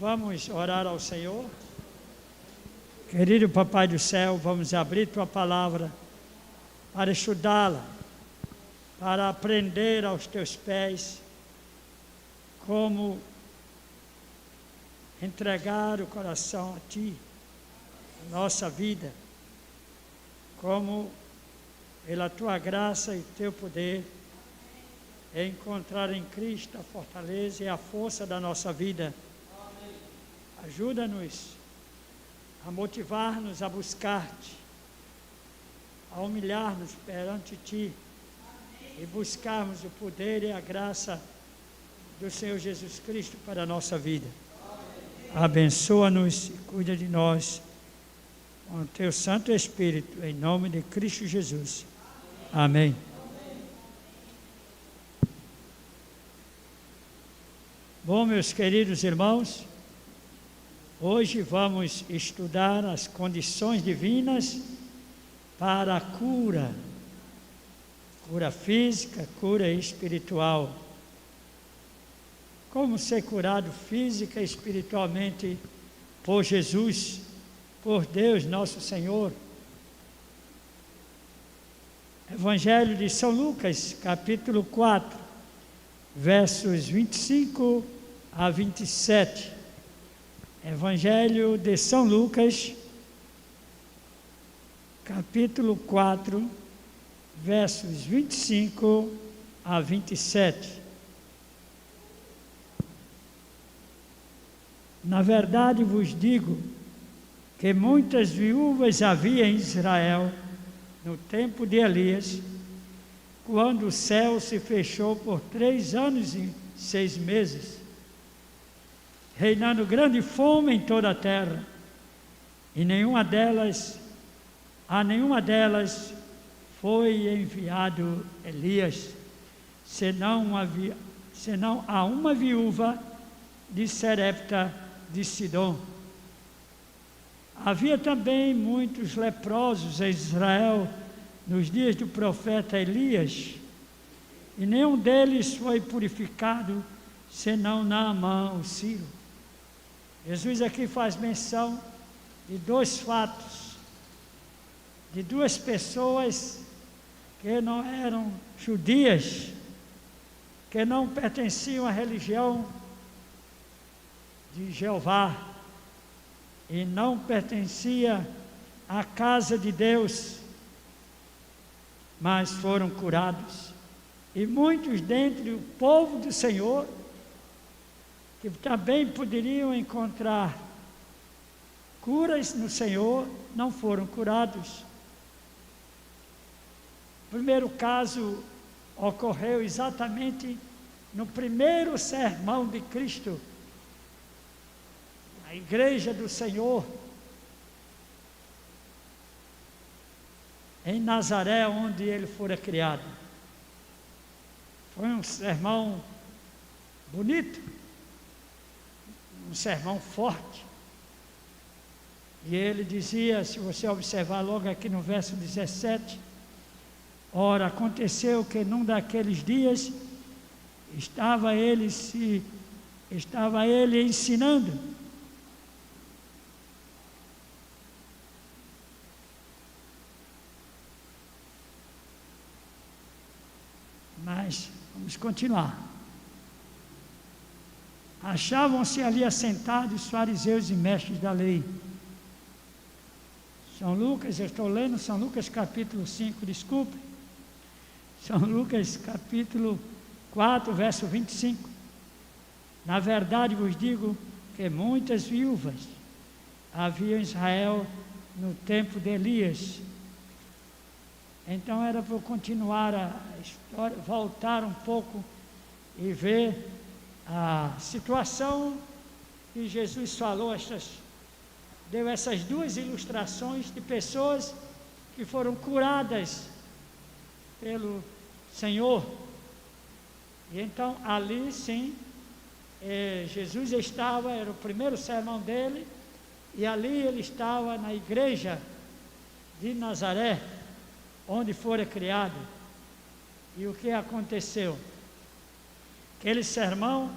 Vamos orar ao Senhor. Querido Papai do Céu, vamos abrir Tua Palavra para estudá-la, para aprender aos Teus pés como entregar o coração a Ti, a nossa vida, como pela Tua graça e Teu poder encontrar em Cristo a fortaleza e a força da nossa vida. Ajuda-nos a motivar-nos a buscar-te, a humilhar-nos perante Ti e buscarmos o poder e a graça do Senhor Jesus Cristo para a nossa vida. Abençoa-nos e cuida de nós com o Teu Santo Espírito, em nome de Cristo Jesus. Amém. Bom, meus queridos irmãos, hoje vamos estudar as condições divinas para a cura física, cura espiritual. Como ser curado física e espiritualmente por Jesus, por Deus nosso Senhor. Evangelho de São Lucas, capítulo 4, versos 25 a 27. Evangelho de São Lucas, capítulo 4, versos 25 a 27. Na verdade vos digo que muitas viúvas havia em Israel no tempo de Elias, quando o céu se fechou por 3 anos e 6 meses, reinando grande fome em toda a terra, e a nenhuma delas foi enviado Elias, senão a uma viúva de Serepta de Sidom. Havia também muitos leprosos em Israel nos dias do profeta Elias, e nenhum deles foi purificado, senão Naamã, o sírio. Jesus aqui faz menção de 2 fatos, de 2 pessoas que não eram judias, que não pertenciam à religião de Jeová e não pertencia à casa de Deus, mas foram curados. E muitos dentre o povo do Senhor, que também poderiam encontrar curas no Senhor, não foram curados. O primeiro caso ocorreu exatamente no primeiro sermão de Cristo, a igreja do Senhor, em Nazaré, onde ele fora criado. Foi um sermão bonito, um sermão forte. E ele dizia, se você observar logo aqui no verso 17, ora, aconteceu que num daqueles dias estava ele ensinando. Mas vamos continuar. Achavam-se ali assentados os fariseus e mestres da lei. São Lucas, eu estou lendo São Lucas capítulo 5, desculpe. São Lucas capítulo 4, verso 25. Na verdade vos digo que muitas viúvas havia em Israel no tempo de Elias. Então era para eu continuar a história, voltar um pouco e ver a situação que Jesus falou, deu essas 2 ilustrações de pessoas que foram curadas pelo Senhor. E então ali sim, Jesus estava, era o primeiro sermão dele, e ali ele estava na igreja de Nazaré, onde fora criado. E o que aconteceu? Aquele sermão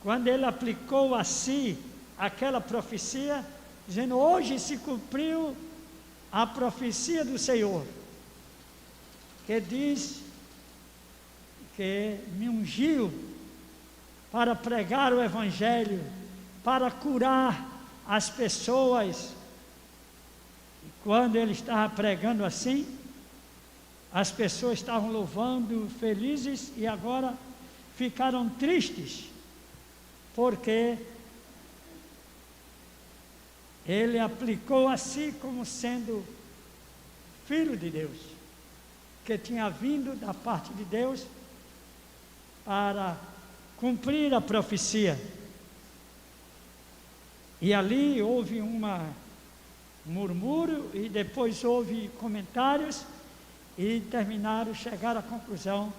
quando ele aplicou a si aquela profecia, dizendo: hoje se cumpriu a profecia do Senhor, que diz que me ungiu para pregar o Evangelho, para curar as pessoas. E quando ele estava pregando assim, as pessoas estavam louvando, felizes, e agora ficaram tristes, porque ele aplicou a si como sendo filho de Deus, que tinha vindo da parte de Deus para cumprir a profecia. E ali houve um murmúrio, e depois houve comentários, e chegaram à conclusão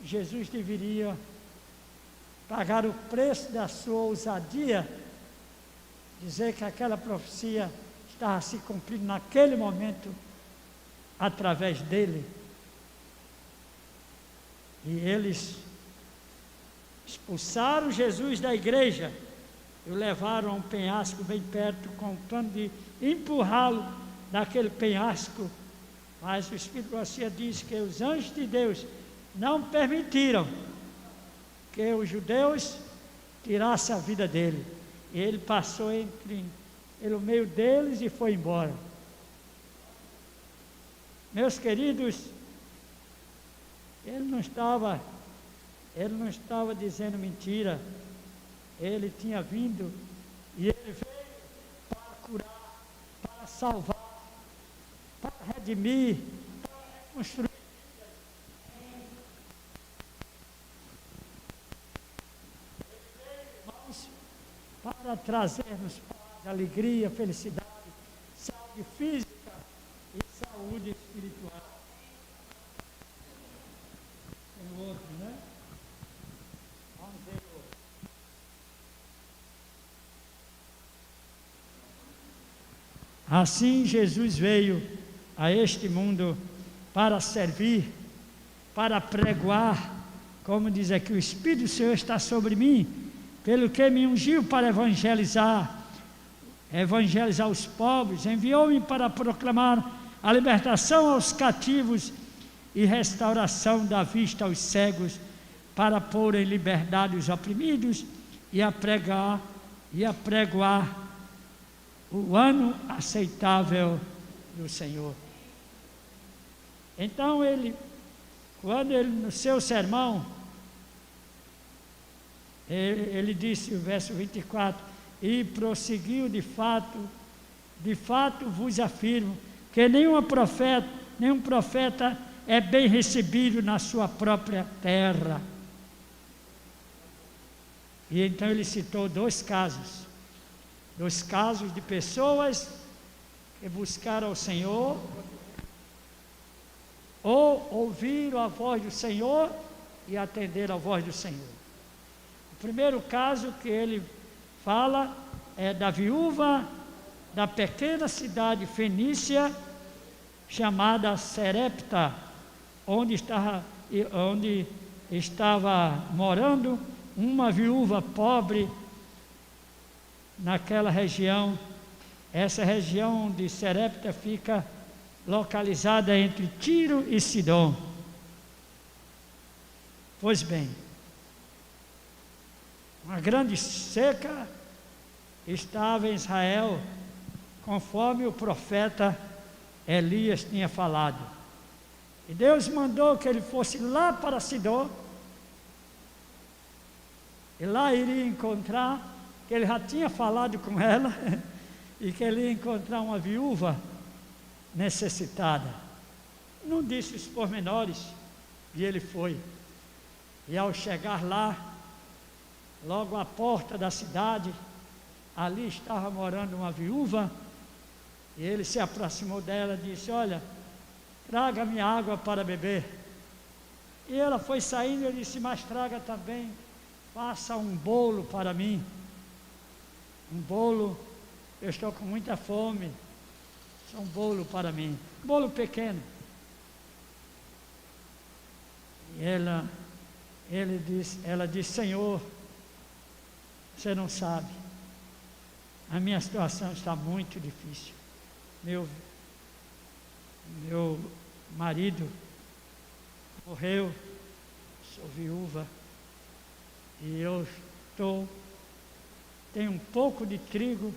que Jesus deveria pagar o preço da sua ousadia, dizer que aquela profecia estava se cumprindo naquele momento, através dele. E eles expulsaram Jesus da igreja e o levaram a um penhasco bem perto, com o plano de empurrá-lo daquele penhasco. Mas o Espírito Garcia diz que os anjos de Deus não permitiram que os judeus tirassem a vida dele. E ele passou pelo meio deles e foi embora. Meus queridos, ele não estava dizendo mentira. Ele tinha vindo e ele veio para curar, para salvar, para redimir, para reconstruir. Ele veio, irmãos, para trazer-nos paz, alegria, felicidade, saúde física e saúde espiritual. Tem outro, né? Vamos ver outro. Assim Jesus veio a este mundo para servir, para pregoar, como diz aqui: o Espírito do Senhor está sobre mim, pelo que me ungiu para evangelizar os pobres, enviou-me para proclamar a libertação aos cativos e restauração da vista aos cegos, para pôr em liberdade os oprimidos e a pregoar o ano aceitável do Senhor. Então quando ele no seu sermão, ele disse, o verso 24, e prosseguiu: de fato vos afirmo, que nenhum profeta é bem recebido na sua própria terra. E então ele citou dois casos de pessoas que buscaram o Senhor, ou ouviram a voz do Senhor e atenderam a voz do Senhor. O primeiro caso que ele fala é da viúva da pequena cidade fenícia chamada Sarepta, onde estava morando uma viúva pobre naquela região. Essa região de Sarepta fica localizada entre Tiro e Sidom. Pois bem, uma grande seca estava em Israel, conforme o profeta Elias tinha falado. E Deus mandou que ele fosse lá para Sidom, e lá iria encontrar, que ele já tinha falado com ela, e que ele ia encontrar uma viúva necessitada. Não disse os pormenores, e ele foi. E ao chegar lá, logo à porta da cidade, ali estava morando uma viúva, e ele se aproximou dela e disse: olha, traga-me água para beber. E ela foi saindo, e ele disse: mas traga também, faça um bolo para mim. Um bolo, eu estou com muita fome, um bolo para mim, um bolo pequeno. E ela disse: Senhor, Você não sabe. A minha situação está muito difícil. Meu marido morreu, sou viúva, e eu tenho um pouco de trigo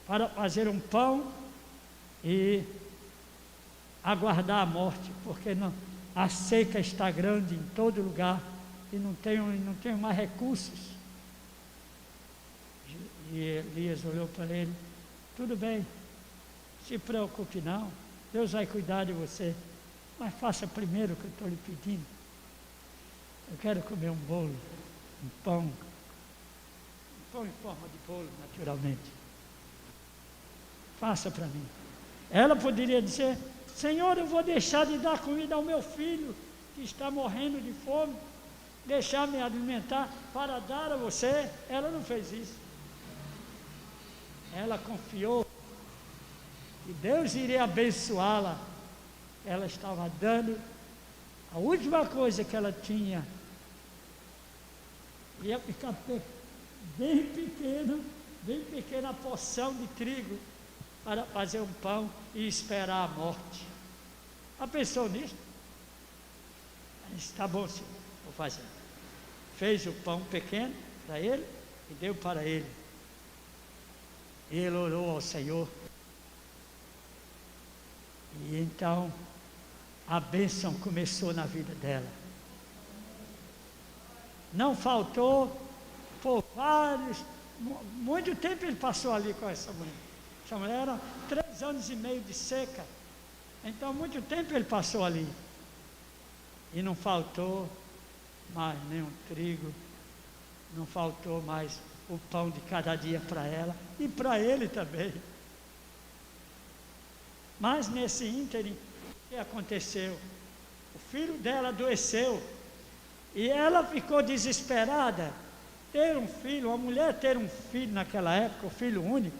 para fazer um pão e aguardar a morte, porque a seca está grande em todo lugar e não tenho mais recursos. E Elias olhou para ele: tudo bem, se preocupe não, Deus vai cuidar de você, mas faça primeiro o que eu estou lhe pedindo. Eu quero comer um bolo, um pão em forma de bolo, naturalmente. Faça para mim. Ela poderia dizer: Senhor, eu vou deixar de dar comida ao meu filho, que está morrendo de fome, deixar me alimentar para dar a você. Ela não fez isso. Ela confiou que Deus iria abençoá-la. Ela estava dando a última coisa que ela tinha. Ia ficar bem pequena porção de trigo para fazer um pão e esperar a morte. Já pensou nisso? Está bom, senhor, vou fazer. Fez o pão pequeno para ele e deu para ele. Ele orou ao Senhor. E então a bênção começou na vida dela. Não faltou, por muito tempo ele passou ali com essa mulher. Essa mulher era 3 anos e meio de seca. Então muito tempo ele passou ali. E não faltou mais nenhum trigo, não faltou mais o pão de cada dia para ela e para ele também. Mas nesse ínterim, o que aconteceu? O filho dela adoeceu e ela ficou desesperada. Ter um filho, uma mulher ter um filho naquela época, o filho único,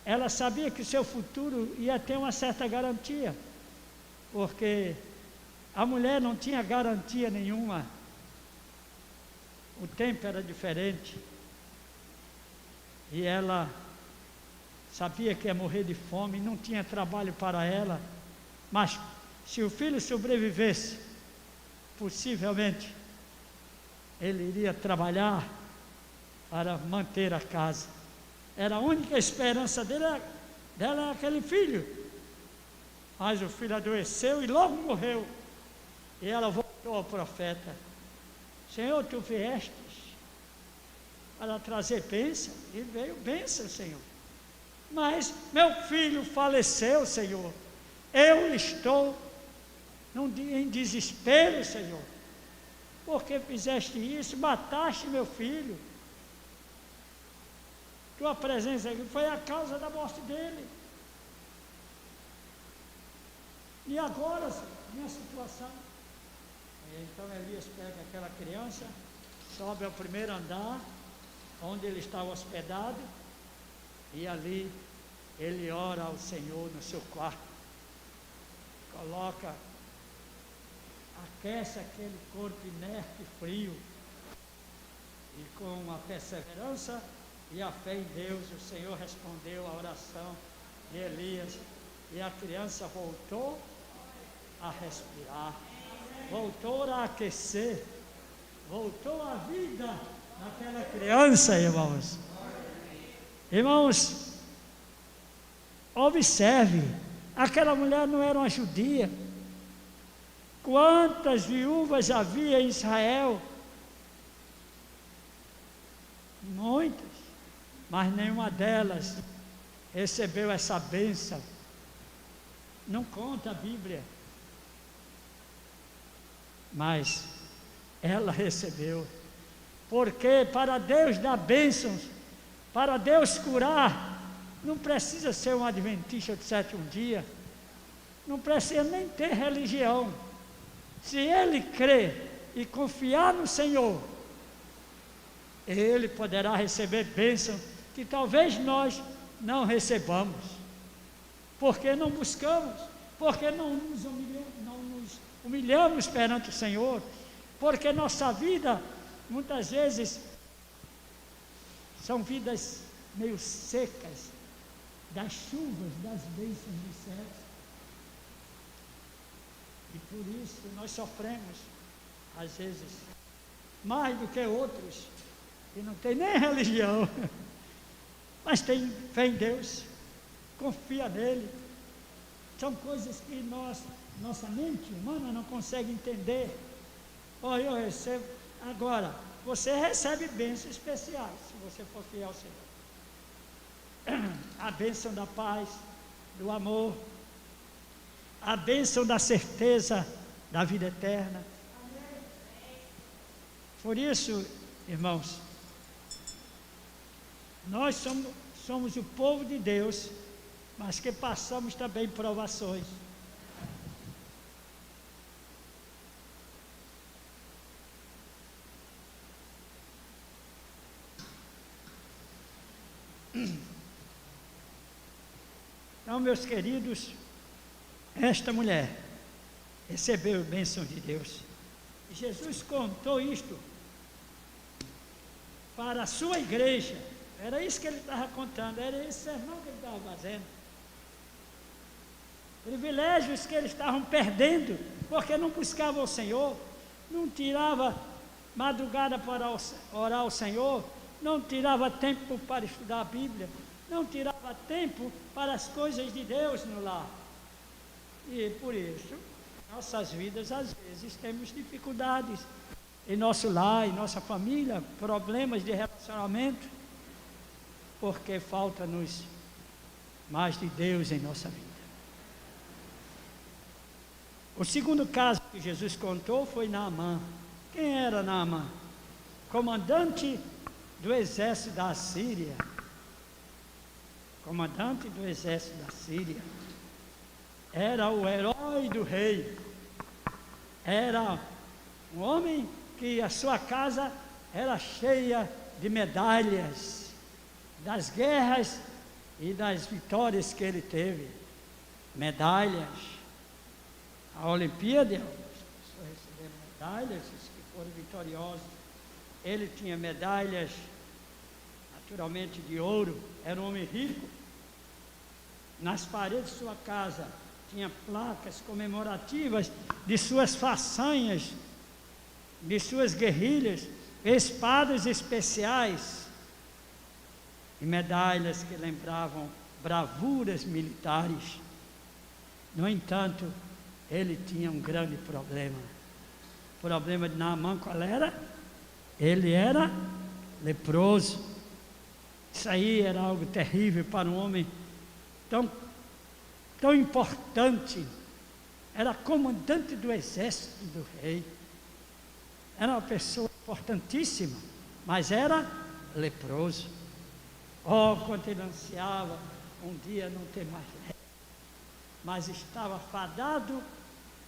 ela sabia que o seu futuro ia ter uma certa garantia, porque a mulher não tinha garantia nenhuma. O tempo era diferente. E ela sabia que ia morrer de fome, não tinha trabalho para ela. Mas se o filho sobrevivesse, possivelmente ele iria trabalhar para manter a casa. Era a única esperança dela era aquele filho. Mas o filho adoeceu e logo morreu. E ela voltou ao profeta: Senhor, tu viestes para trazer bênção? E veio bênção, Senhor. Mas meu filho faleceu, Senhor. Eu estou em desespero, Senhor. Porque fizeste isso, mataste meu filho. Tua presença aqui foi a causa da morte dele. E agora, Senhor, minha situação. Então Elias pega aquela criança, sobe ao primeiro andar, onde ele estava hospedado, e ali ele ora ao Senhor no seu quarto, coloca, aquece aquele corpo inerte e frio, e com a perseverança e a fé em Deus, o Senhor respondeu a oração de Elias, e a criança voltou a respirar, voltou a aquecer, voltou a vida naquela criança, irmãos. Irmãos, observe, aquela mulher não era uma judia. Quantas viúvas havia em Israel? Muitas, mas nenhuma delas recebeu essa bênção. Não conta a Bíblia, mas ela recebeu. Porque para Deus dar bênçãos, para Deus curar, não precisa ser um adventista de 7º dia, não precisa nem ter religião. Se ele crer e confiar no Senhor, ele poderá receber bênçãos que talvez nós não recebamos, porque não buscamos, porque não nos humilhamos perante o Senhor, porque nossa vida muitas vezes São vidas meio secas das chuvas, das bênçãos dos céus. E por isso nós sofremos, às vezes, mais do que outros, que não tem nem religião, mas tem fé em Deus, confia nele. São coisas que nossa mente humana não consegue entender. Olha, eu recebo. Agora, você recebe bênçãos especiais, se você for fiel ao Senhor. A bênção da paz, do amor, a bênção da certeza da vida eterna. Por isso, irmãos, nós somos o povo de Deus, mas que passamos também provações. Então, meus queridos, esta mulher recebeu a bênção de Deus. E Jesus contou isto para a sua igreja. Era isso que ele estava contando, era esse sermão que ele estava fazendo. Privilégios que eles estavam perdendo, porque não buscavam o Senhor, não tirava madrugada para orar ao Senhor, não tirava tempo para estudar a Bíblia, não tirava tempo para as coisas de Deus no lar. E por isso, nossas vidas às vezes temos dificuldades em nosso lar, em nossa família, problemas de relacionamento, porque falta-nos mais de Deus em nossa vida. O segundo caso que Jesus contou foi Naamã. Quem era Naamã? Comandante do exército da Síria. Comandante do exército da Síria. Era o herói do rei. Era um homem que a sua casa era cheia de medalhas, das guerras e das vitórias que ele teve. Medalhas. A Olimpíada, as pessoas receberam medalhas, os que foram vitoriosos. Ele tinha medalhas, naturalmente de ouro, era um homem rico. Nas paredes de sua casa tinha placas comemorativas de suas façanhas, de suas guerrilhas, espadas especiais e medalhas que lembravam bravuras militares. No entanto, ele tinha um grande problema. O problema de Naamã qual era? Ele era leproso. Isso aí era algo terrível para um homem tão importante. Era comandante do exército do rei. Era uma pessoa importantíssima, mas era leproso. Oh, quanto ele ansiava um dia não ter mais lepra, mas estava fadado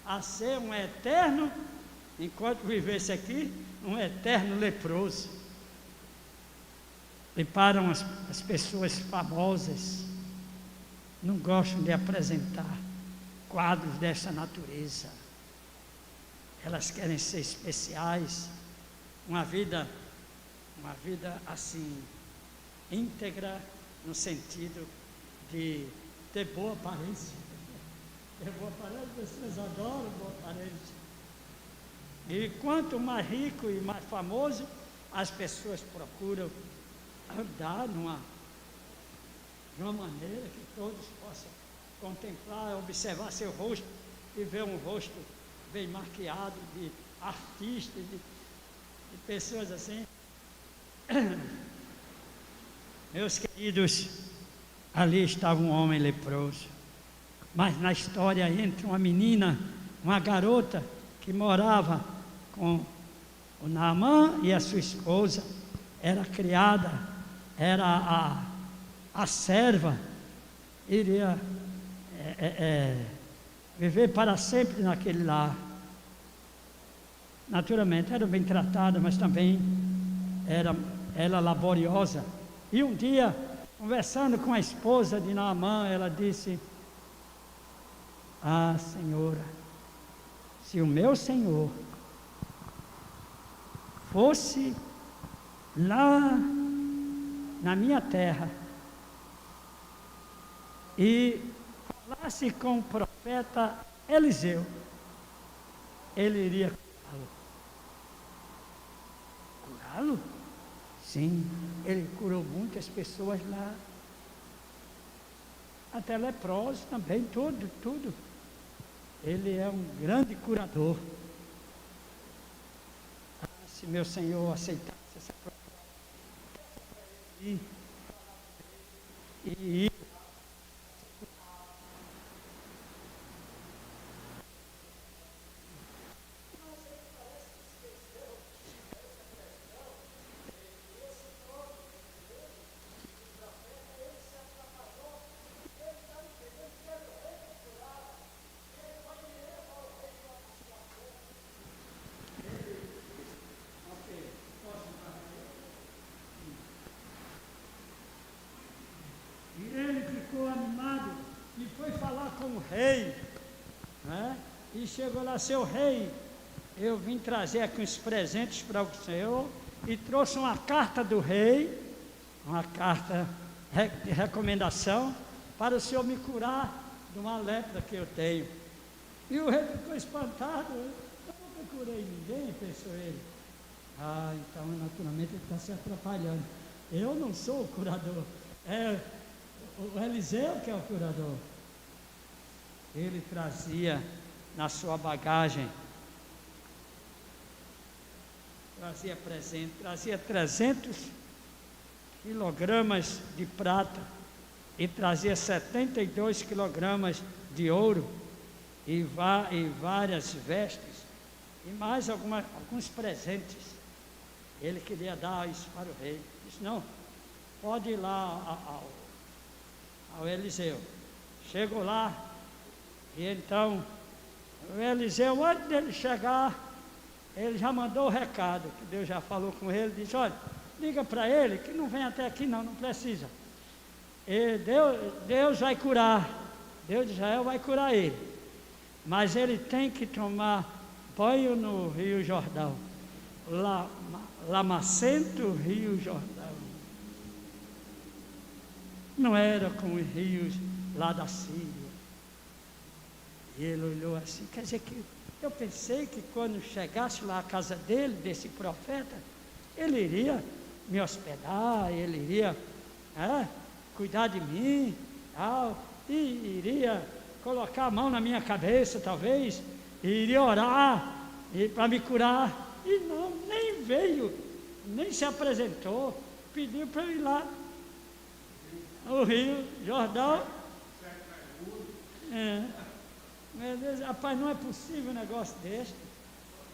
a ser um eterno, enquanto vivesse aqui, um eterno leproso. E para as pessoas famosas, não gostam de apresentar quadros dessa natureza. Elas querem ser especiais, uma vida assim, íntegra, no sentido de ter boa aparência. Ter boa aparência, as pessoas adoram boa aparência. E quanto mais rico e mais famoso, as pessoas procuram andar de uma maneira que todos possam contemplar, observar seu rosto e ver um rosto bem maquiado de artistas, de pessoas assim. Meus queridos, ali estava um homem leproso, mas na história entra uma menina, uma garota que morava com o Naamã e a sua esposa, era criada, era a serva, iria viver para sempre naquele lar. Naturalmente era bem tratada, mas também era laboriosa. E um dia, conversando com a esposa de Naamã, ela disse: ah, Senhora, se o meu Senhor fosse lá na minha terra e falasse com o profeta Eliseu, ele iria curá-lo. Curá-lo? Sim, ele curou muitas pessoas lá. Até leprosos também, tudo. Ele é um grande curador. Se meu Senhor aceitasse essa proposta e ele ficou animado e foi falar com o rei, né? E chegou lá: seu rei, eu vim trazer aqui uns presentes para o senhor, e trouxe uma carta do rei, uma carta de recomendação, para o senhor me curar de uma lepra que eu tenho. E o rei ficou espantado: eu nunca curei ninguém, pensou ele. Ah, então naturalmente ele está se atrapalhando. Eu não sou o curador, é o Eliseu que é o curador. Ele trazia na sua bagagem, trazia presente, trazia 300 quilogramas de prata e trazia 72 quilogramas de ouro e várias vestes e mais alguns presentes. Ele queria dar isso para o rei. Disse: não, pode ir lá ao Eliseu. Chegou lá, e então o Eliseu, antes dele chegar, ele já mandou o recado, que Deus já falou com ele. Disse: olha, liga para ele que não vem até aqui, não precisa. E Deus vai curar, Deus de Israel vai curar ele, mas ele tem que tomar banho no Rio Jordão, Lamacento, Rio Jordão. Não era como os rios lá da Síria. E ele olhou assim, quer dizer que eu pensei que quando chegasse lá à casa dele, desse profeta, ele iria me hospedar, ele iria cuidar de mim, tal, e iria colocar a mão na minha cabeça, talvez, e iria orar para me curar. E não, nem veio, nem se apresentou, pediu para eu ir lá no Rio Jordão. Meu Deus, rapaz, não é possível um negócio desse.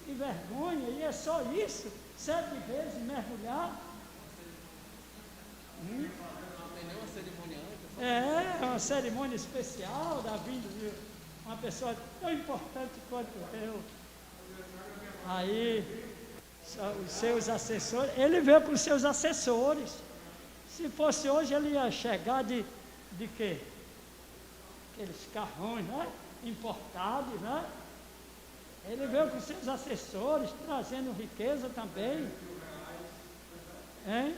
Que vergonha, e é só isso, 7 vezes mergulhar. Não tem nenhuma cerimônia antes? É uma cerimônia especial da vinda de uma pessoa tão importante quanto eu. Aí, os seus assessores, ele veio com os seus assessores. Se fosse hoje, ele ia chegar de quê? Aqueles carrões, né? Importados, né? Ele veio com seus assessores, trazendo riqueza também. Hein?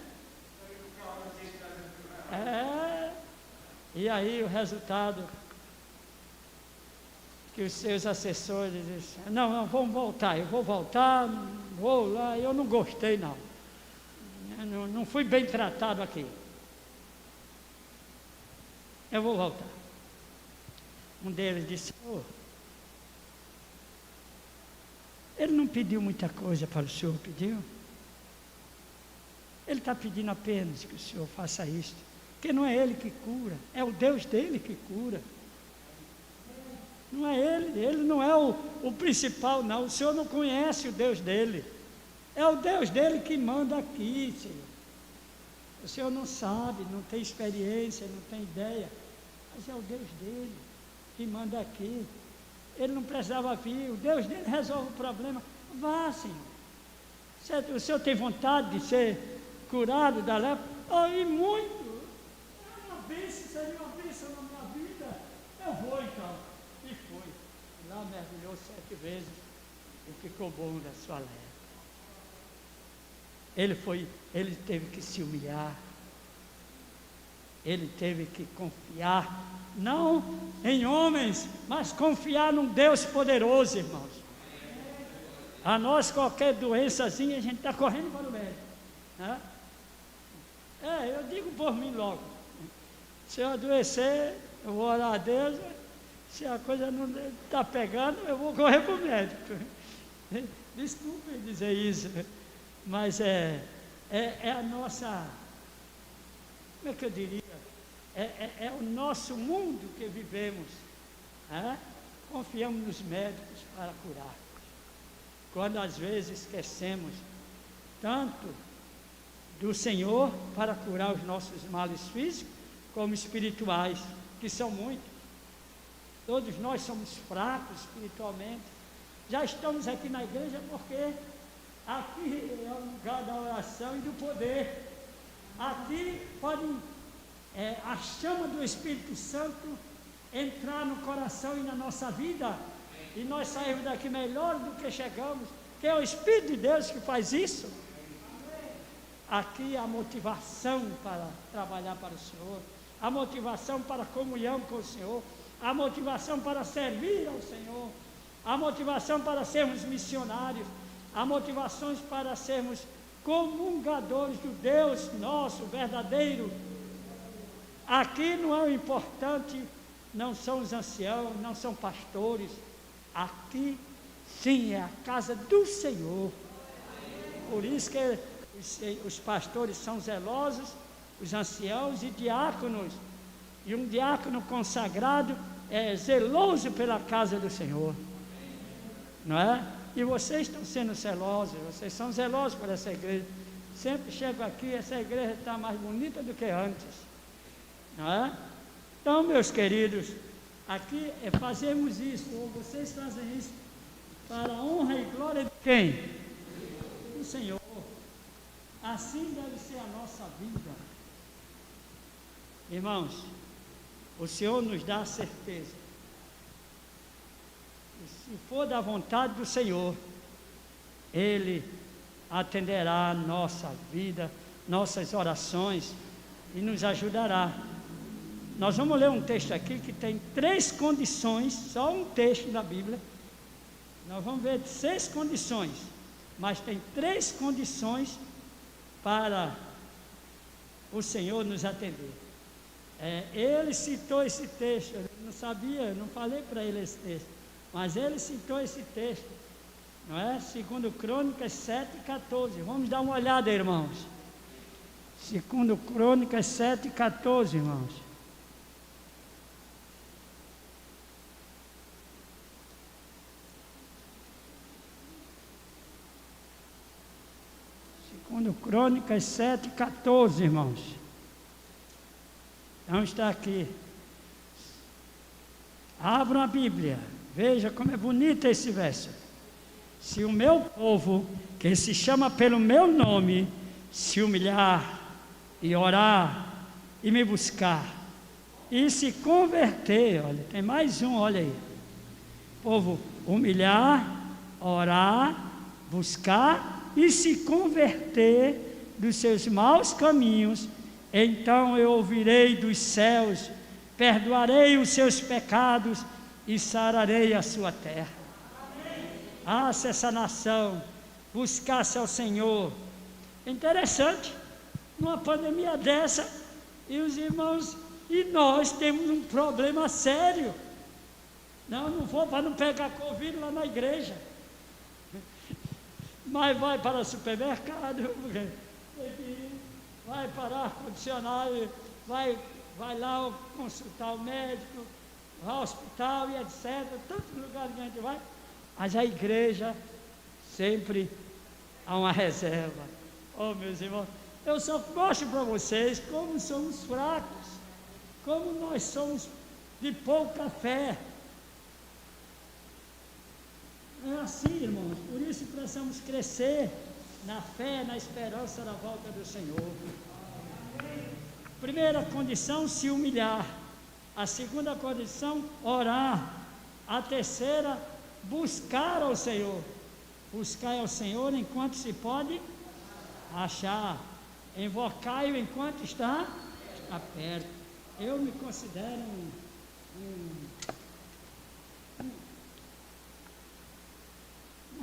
E aí o resultado, que os seus assessores disseram: não, vamos voltar, eu vou voltar, vou lá, eu não gostei não. Não fui bem tratado aqui. Eu vou voltar. Um deles disse: ele não pediu muita coisa para o senhor, pediu? Ele está pedindo apenas que o senhor faça isso, porque não é ele que cura, é o Deus dele que cura. Não é ele não é o principal, não. O senhor não conhece o Deus dele. É o Deus dele que manda aqui, Senhor. O senhor não sabe, não tem experiência, não tem ideia, mas é o Deus dele que manda aqui. Ele não precisava vir, o Deus dele resolve o problema. Vá, Senhor. O senhor tem vontade de ser curado da lepra? E muito. É uma bênção, seria uma bênção na minha vida. Eu vou então. E foi. E lá mergulhou 7 vezes e ficou bom da sua lepra. Ele teve que se humilhar. ele teve que confiar, não em homens, mas confiar num Deus poderoso, irmãos. A nós, qualquer doençazinha, a gente está correndo para o médico, né? Eu digo por mim logo. Se eu adoecer, eu vou orar a Deus. Se a coisa não está pegando, eu vou correr para o médico. Desculpe dizer isso, mas é a nossa, como é que eu diria? É o nosso mundo que vivemos. Confiamos nos médicos para curar. Quando às vezes esquecemos tanto do Senhor para curar os nossos males físicos como espirituais, que são muitos. Todos nós somos fracos espiritualmente. Já estamos aqui na igreja porque aqui é o lugar da oração e do poder. Aqui pode a chama do Espírito Santo entrar no coração e na nossa vida, e nós saímos daqui melhor do que chegamos, que é o Espírito de Deus que faz isso. Aqui a motivação para trabalhar para o Senhor, a motivação para a comunhão com o Senhor, a motivação para servir ao Senhor, a motivação para sermos missionários, a motivação para sermos comungadores do Deus nosso verdadeiro. Aqui não é o importante, não são os anciãos, não são pastores. Aqui sim é a casa do Senhor. Por isso que os pastores são zelosos, os anciãos e diáconos. E um diácono consagrado é zeloso pela casa do Senhor, não é? E vocês estão sendo zelosos, vocês são zelosos por essa igreja. Sempre chego aqui, essa igreja está mais bonita do que antes, não é? Então, meus queridos, aqui fazemos isso, ou vocês fazem isso, para a honra e glória de quem? Do Senhor. Assim deve ser a nossa vida. Irmãos, o Senhor nos dá a certeza. E se for da vontade do Senhor, Ele atenderá a nossa vida, nossas orações e nos ajudará. Nós vamos ler um texto aqui que tem 3 condições, só um texto da Bíblia. Nós vamos ver 6 condições, mas tem 3 condições para o Senhor nos atender. Ele citou esse texto, eu não sabia, eu não falei para ele esse texto, mas ele citou esse texto, não é? Segundo Crônicas 7:14, vamos dar uma olhada, irmãos. Segundo Crônicas 7:14, irmãos. Segundo Crônicas 7:14, irmãos. Então está aqui. Abram a Bíblia. Veja como é bonito esse verso. Se o meu povo, que se chama pelo meu nome, se humilhar e orar e me buscar e se converter, olha, tem mais um, olha aí. Povo, humilhar, orar, buscar e se converter dos seus maus caminhos, então eu ouvirei dos céus, perdoarei os seus pecados e sararei a sua terra. Ah, se essa nação buscasse ao Senhor. É interessante, numa pandemia dessa, e os irmãos e nós temos um problema sério. Não vou para não pegar Covid lá na igreja, mas vai para o supermercado, vai para ar-condicionado, vai lá consultar o médico, vai ao hospital e etc. Tantos lugares que a gente vai, mas a igreja sempre há uma reserva. Oh, meus irmãos, eu só mostro para vocês como somos fracos, como nós somos de pouca fé. É assim, irmãos, por isso precisamos crescer na fé, na esperança da volta do Senhor. Primeira condição, se humilhar. A segunda condição, orar. A terceira, buscar ao Senhor. Buscar ao Senhor enquanto se pode achar. Invocai-o enquanto está perto. eu me considero um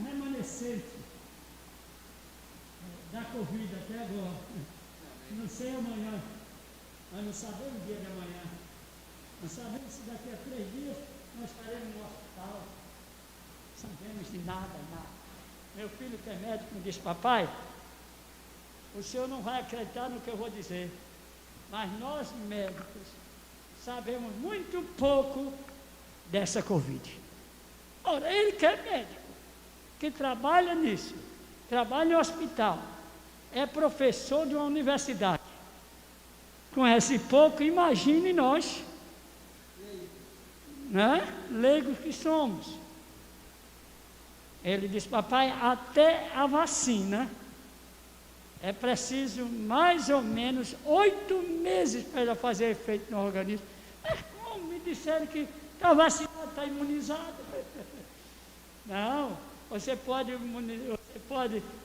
remanescente da Covid até agora. Não sei amanhã, nós não sabemos o dia de amanhã. Não sabemos se daqui a 3 dias nós estaremos no hospital. Não sabemos de nada. Meu filho, que é médico, me disse: papai, o senhor não vai acreditar no que eu vou dizer, mas nós médicos sabemos muito pouco dessa Covid. Ora, ele que é médico, que trabalha nisso, trabalha em hospital, é professor de uma universidade, conhece pouco, imagine nós, né? Leigos que somos. Ele disse: papai, até a vacina é preciso mais ou menos 8 meses para ela fazer efeito no organismo. Mas como me disseram que está vacinado, está imunizado? Não, você pode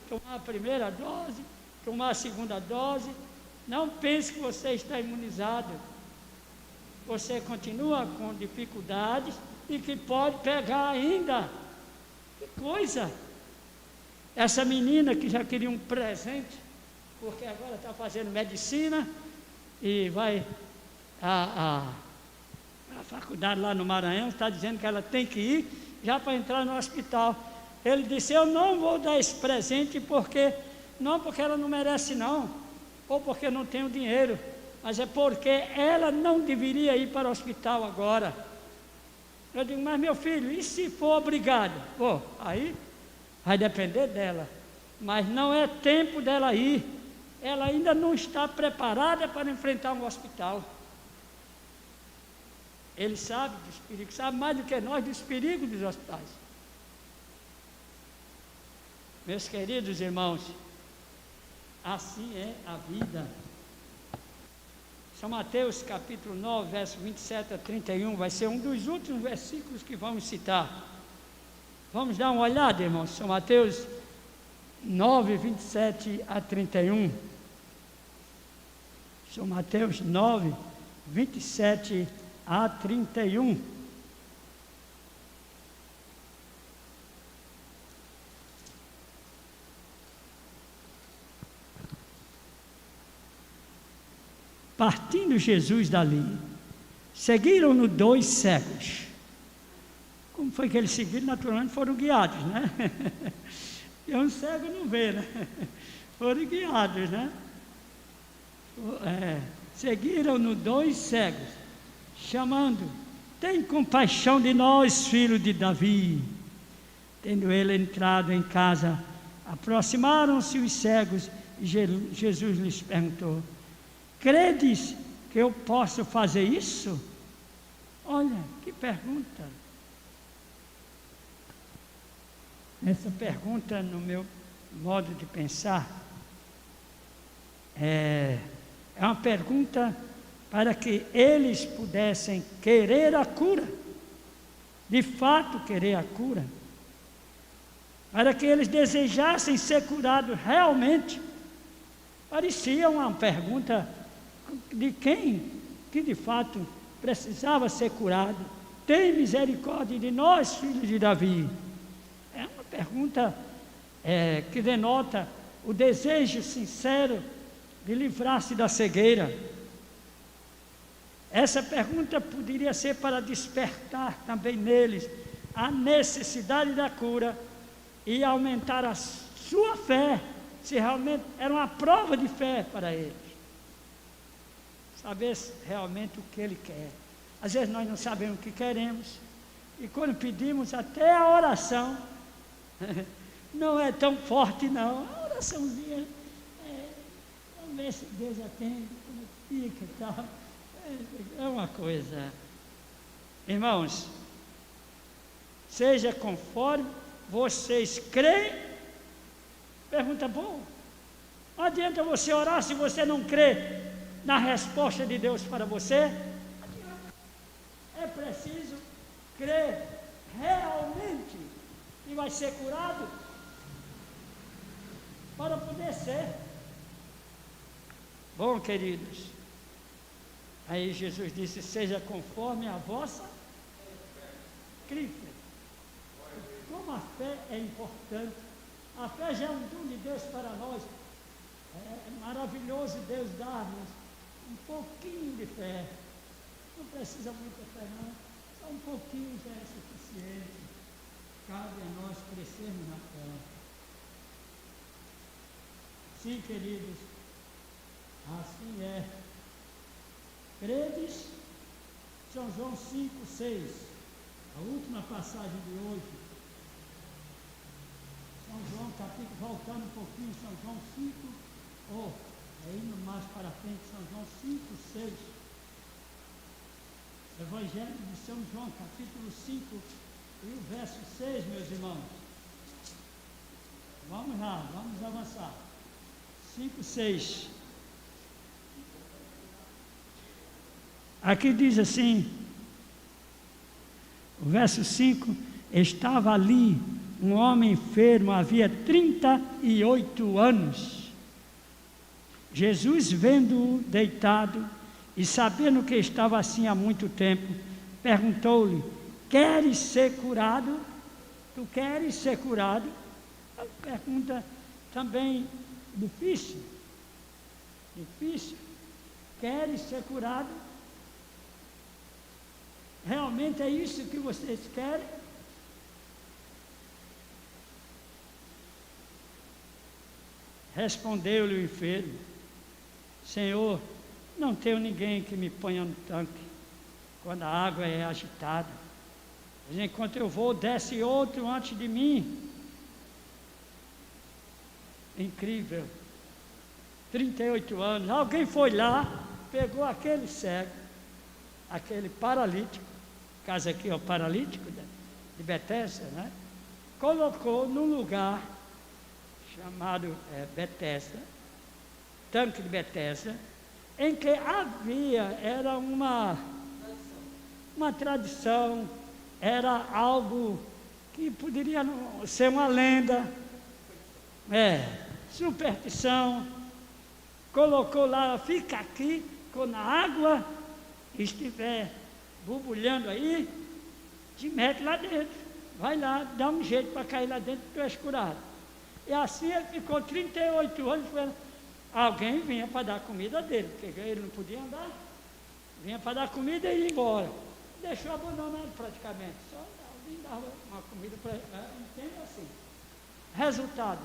tomar a primeira dose, tomar a segunda dose. Não pense que você está imunizado. Você continua com dificuldades e que pode pegar ainda. Que coisa! Essa menina que já queria um presente, porque agora está fazendo medicina e vai à faculdade lá no Maranhão, está dizendo que ela tem que ir já para entrar no hospital. Ele disse: eu não vou dar esse presente porque ela não merece não, ou porque não tenho dinheiro, mas é porque ela não deveria ir para o hospital agora. Eu digo: mas meu filho, e se for obrigado? Aí vai depender dela, mas não é tempo dela ir. Ela ainda não está preparada para enfrentar um hospital. Ele sabe dos perigos, sabe mais do que nós dos perigos dos hospitais. Meus queridos irmãos, assim é a vida. São Mateus capítulo 9, verso 27 a 31, vai ser um dos últimos versículos que vamos citar. Vamos dar uma olhada, irmãos. São Mateus 9, 27 a 31. São Mateus 9, 27 a 31. Partindo Jesus dali, seguiram-no 2 cegos. Como foi que eles seguiram? Naturalmente foram guiados, né? E um cego não vê, né? Foram guiados, né? Seguiram-no 2 cegos, chamando: tem compaixão de nós, filho de Davi. Tendo ele entrado em casa, aproximaram-se os cegos e Jesus lhes perguntou: credes que eu posso fazer isso? Olha, que pergunta. Essa pergunta, no meu modo de pensar, é uma pergunta para que eles pudessem querer a cura, de fato querer a cura, para que eles desejassem ser curados realmente. Parecia uma pergunta de quem que de fato precisava ser curado. Tem misericórdia de nós, filhos de Davi. É uma pergunta que denota o desejo sincero de livrar-se da cegueira. Essa pergunta poderia ser para despertar também neles a necessidade da cura e aumentar a sua fé, se realmente era uma prova de fé para eles. Saber realmente o que ele quer. Às vezes nós não sabemos o que queremos, e quando pedimos, até a oração não é tão forte não. A oraçãozinha, vamos ver se Deus atende, como fica e tal. É uma coisa. Irmãos, seja conforme vocês creem. Pergunta boa. Não adianta você orar se você não crê na resposta de Deus para você. É preciso crer realmente que vai ser curado para poder ser. Bom, queridos, Aí Jesus disse: seja conforme a vossa crença. Como a fé é importante. A fé já é um dom de Deus para nós. É maravilhoso Deus dar-nos um pouquinho de fé. Não precisa muita fé não. Só um pouquinho já é suficiente. Cabe a nós crescermos na fé. Sim, queridos, assim é. Credes? São João 5, 6. A última passagem de hoje. São João, capítulo, voltando um pouquinho, São João 5, indo mais para frente, São João 5, 6. Evangelho de São João, capítulo 5, e o verso 6, meus irmãos. Vamos lá, vamos avançar. 5, 6. Aqui diz assim, o verso 5, estava ali um homem enfermo, havia 38 anos. Jesus, vendo-o deitado e sabendo que estava assim há muito tempo, perguntou-lhe: queres ser curado? Tu queres ser curado? É uma pergunta também difícil. Difícil. Queres ser curado? Realmente é isso que vocês querem? Respondeu-lhe o enfermo: Senhor, não tenho ninguém que me ponha no tanque quando a água é agitada. Mas enquanto eu vou, desce outro antes de mim. Incrível. 38 anos. Alguém foi lá, pegou aquele cego, aquele paralítico, caso aqui é o paralítico de Betesda, né? Colocou num lugar chamado Betesda, tanque de Betesda, em que era uma tradição, era algo que poderia ser uma lenda, superstição. Colocou lá: fica aqui, quando a água estiver borbulhando aí, te mete lá dentro, vai lá, dá um jeito para cair lá dentro, tu és curado. E assim ele ficou 38 anos, alguém vinha para dar comida dele, porque ele não podia andar, vinha para dar comida e ir embora. Deixou abandonado praticamente, só alguém dava uma comida para ele, entende assim. Resultado,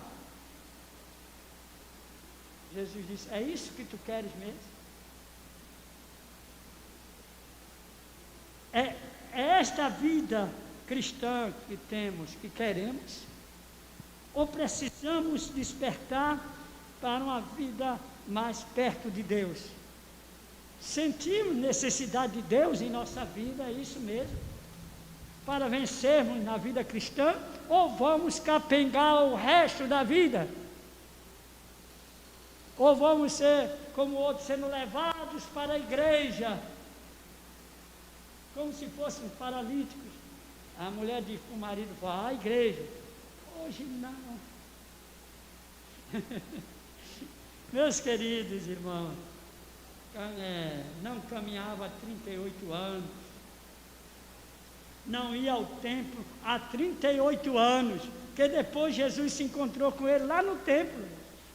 Jesus disse: é isso que tu queres mesmo? É esta vida cristã que temos, que queremos? Ou precisamos despertar para uma vida mais perto de Deus? Sentimos necessidade de Deus em nossa vida, é isso mesmo? Para vencermos na vida cristã? Ou vamos capengar o resto da vida? Ou vamos ser como outros, sendo levados para a igreja, como se fossem paralíticos? A mulher diz para o marido: vá à igreja. Hoje não. Meus queridos irmãos, não caminhava há 38 anos, não ia ao templo há 38 anos, que depois Jesus se encontrou com ele lá no templo.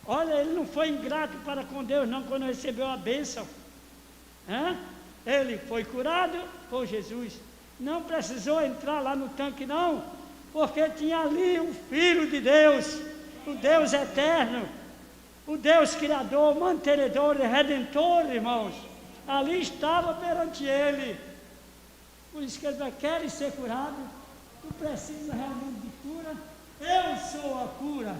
Olha, ele não foi ingrato para com Deus não, quando recebeu a bênção. Ele foi curado por Jesus, não precisou entrar lá no tanque não, porque tinha ali o Filho de Deus, o Deus eterno, o Deus Criador, mantenedor e redentor, irmãos. Ali estava perante ele. Por isso que ele vai: queres ser curado? Tu precisa realmente de cura? Eu sou a cura.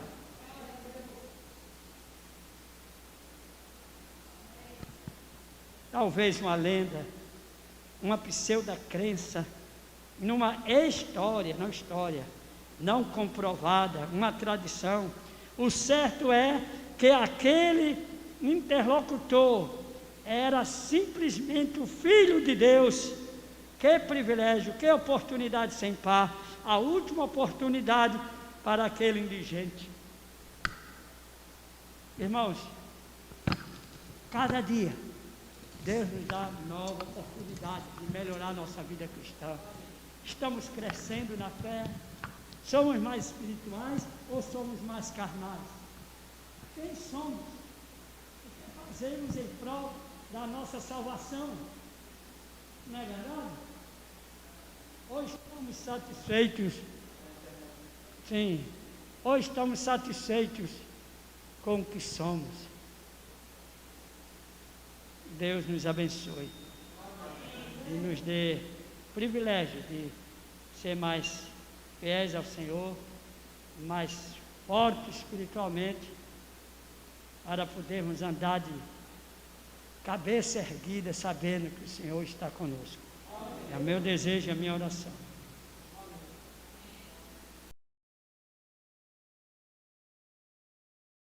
Talvez uma lenda, uma pseudo-crença, numa história não comprovada, uma tradição. O certo é que aquele interlocutor era simplesmente o Filho de Deus. Que privilégio, que oportunidade sem par, a última oportunidade para aquele indigente. Irmãos, cada dia Deus nos dá nova oportunidade de melhorar a nossa vida cristã. Estamos crescendo na fé. Somos mais espirituais ou somos mais carnais? Quem somos? O que fazemos em prol da nossa salvação? Não é verdade? Hoje estamos satisfeitos. Sim, hoje estamos satisfeitos com o que somos. Deus nos abençoe e nos dê privilégio de ser mais fiéis ao Senhor, mais fortes espiritualmente, para podermos andar de cabeça erguida, sabendo que o Senhor está conosco. É o meu desejo, a minha oração.